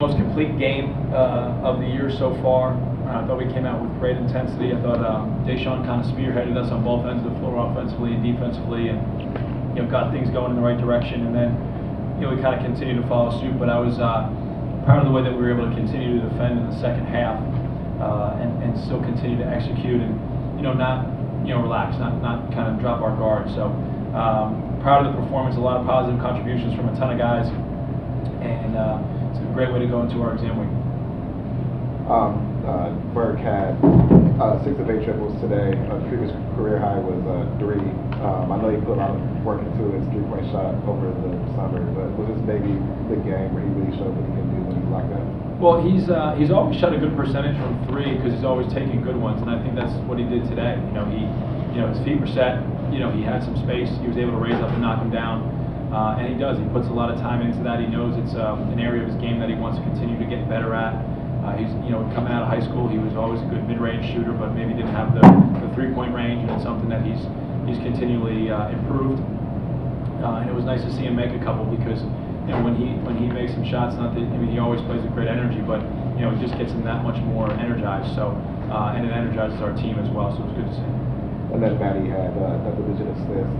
Most complete game of the year so far. I thought we came out with great intensity. I thought Deshaun kind of spearheaded us on both ends of the floor, offensively and defensively, and got things going in the right direction. And then we kind of continued to follow suit. But I was proud of the way that we were able to continue to defend in the second half and still continue to execute and not relax, not kind of drop our guard. So proud of the performance. A lot of positive contributions from a ton of guys, and it's a great way to go into our exam week. Burke had 6 of 8 triples today. Previous career high was 3. I know he put a lot of work into his 3-point shot over the summer, but was this maybe the game where he really showed what he can do when he's locked in? Well, he's always shot a good percentage from 3 because he's always taking good ones, and I think that's what he did today. His feet were set. He had some space. He was able to raise up and knock him down, and he does. He puts a lot of time into that. He knows it's an area of his game that he wants to continue to get better at. He's coming out of high school, he was always a good mid-range shooter, but maybe didn't have the 3-point range, and it's something that he's continually improved. And it was nice to see him make a couple because when he makes some shots, he always plays with great energy, but it just gets him that much more energized. So and it energizes our team as well. So it was good to see. And then Matty had double-digit assists.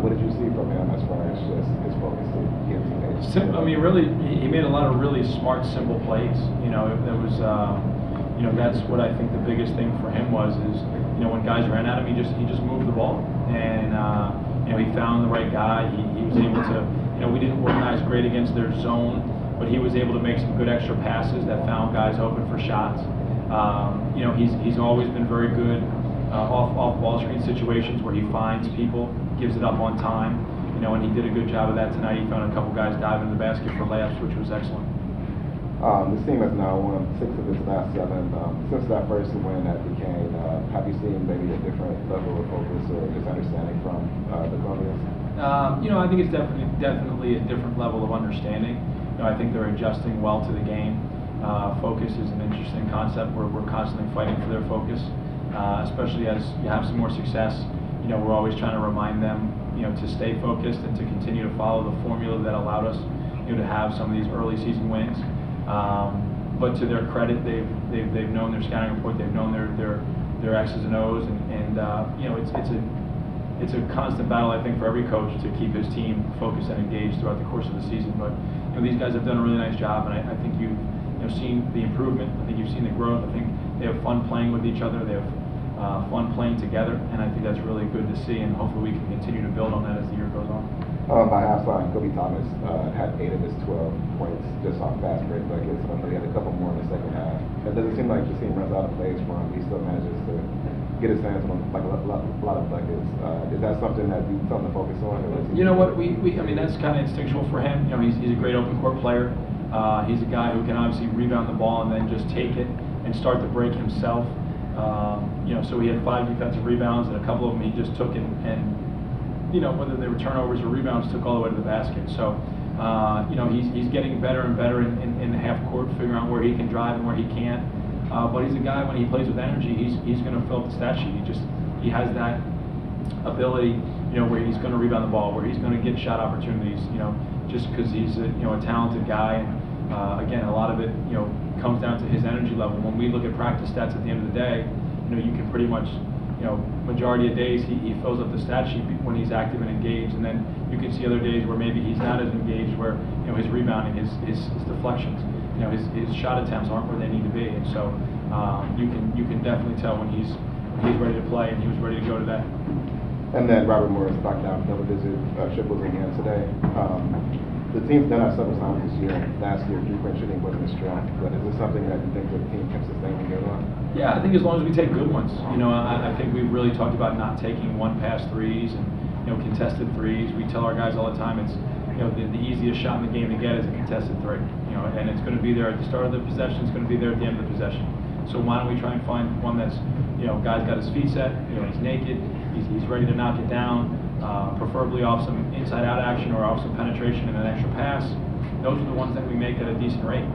What did you see from him as far as just his focus to get teammates? Really, he made a lot of really smart, simple plays. There was, that's what I think the biggest thing for him was when guys ran at him, he just moved the ball, and he found the right guy. He was able to, we didn't organize great against their zone, but he was able to make some good extra passes that found guys open for shots. He's always been very good off ball screen situations where he finds people, gives it up on time. And he did a good job of that tonight. He found a couple guys diving in the basket for layups, which was excellent. This team has now won 6 of its last 7. Since that first win at the Cane, have you seen maybe a different level of focus or just understanding from the Colonials? I think it's definitely a different level of understanding. I think they're adjusting well to the game. Focus is an interesting concept where we're constantly fighting for their focus, especially as you have some more success. We're always trying to remind them, to stay focused and to continue to follow the formula that allowed us, to have some of these early season wins. But to their credit, they've known their scouting report, they've known their X's and O's, and it's a constant battle, I think, for every coach to keep his team focused and engaged throughout the course of the season. But these guys have done a really nice job, and I think you've seen the improvement. I think you've seen the growth. I think they have fun playing with each other. They have fun playing together, and I think that's really good to see, and hopefully we can continue to build on that as the year goes on. By halftime, Kobe Thomas had 8 of his 12 points just off fast break buckets. I know he had a couple more in the second half. It doesn't seem like the team runs out of plays for him. He still manages to get his hands on a lot of buckets. Is that something that you something to focus on? That's kind of instinctual for him. He's a great open court player. He's a guy who can obviously rebound the ball and then just take it and start the break himself. So he had 5 defensive rebounds, and a couple of them he just took and whether they were turnovers or rebounds, took all the way to the basket. So, he's getting better and better in the half court, figuring out where he can drive and where he can't. But he's a guy, when he plays with energy, he's going to fill up the stat sheet. He has that ability, where he's going to rebound the ball, where he's going to get shot opportunities, just because he's a talented guy. And again, a lot of it, comes down to his energy level. When we look at practice stats at the end of the day, you can pretty much, majority of days he fills up the stat sheet when he's active and engaged, and then you can see other days where maybe he's not as engaged, where his rebounding, his deflections, his shot attempts aren't where they need to be, and so you can definitely tell when he's ready to play, and he was ready to go today. And then Robert Morris knocked down double-digit triples again today. The team's done that several times this year. Last year, 3-point shooting wasn't as strong, but is this something that you think the team can sustain when you're on? Yeah, I think as long as we take good ones. I think we've really talked about not taking one-pass threes and contested threes. We tell our guys all the time it's the easiest shot in the game to get is a contested three. And it's going to be there at the start of the possession. It's going to be there at the end of the possession. So why don't we try and find one that's guy's got his feet set. He's naked. He's ready to knock it down. Preferably off some inside-out action or off some penetration and an extra pass. Those are the ones that we make at a decent rate.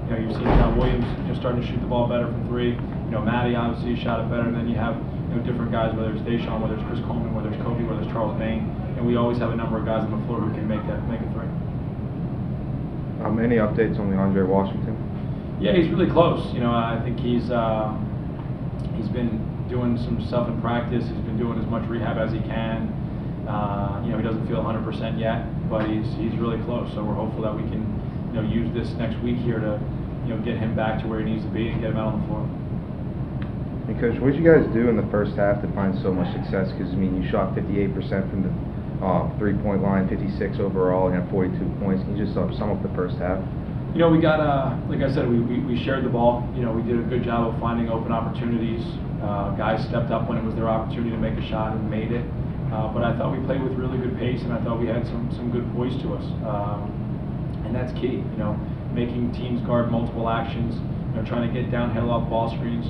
You've seen John Williams starting to shoot the ball better from 3. Matty obviously shot it better, and then you have different guys, whether it's Deshaun, whether it's Chris Coleman, whether it's Kobe, whether it's Charles Bain, and we always have a number of guys on the floor who can make a 3. Any updates on DeAndre Washington? Yeah, he's really close. You know, I think he's been doing some stuff in practice. He's been doing as much rehab as he can. You know, he doesn't feel 100% yet, but he's really close. So we're hopeful that we can, you know, use this next week here to, you know, get him back to where he needs to be and get him out on the floor. And Coach, what did you guys do in the first half to find so much success? Because I mean, you shot 58% from the 3-point line, 56 overall, and had 42 points. Can you just sum up the first half? You know, we got, like I said, we shared the ball. You know, we did a good job of finding open opportunities. Guys stepped up when it was their opportunity to make a shot and made it. But I thought we played with really good pace, and I thought we had some good poise to us. And that's key, you know, making teams guard multiple actions, you know, trying to get downhill off ball screens,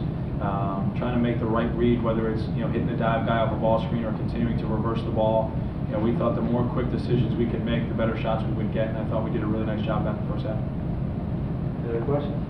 trying to make the right read, whether it's, you know, hitting the dive guy off a ball screen or continuing to reverse the ball. You know, we thought the more quick decisions we could make, the better shots we would get, and I thought we did a really nice job of that in the first half. Any other questions?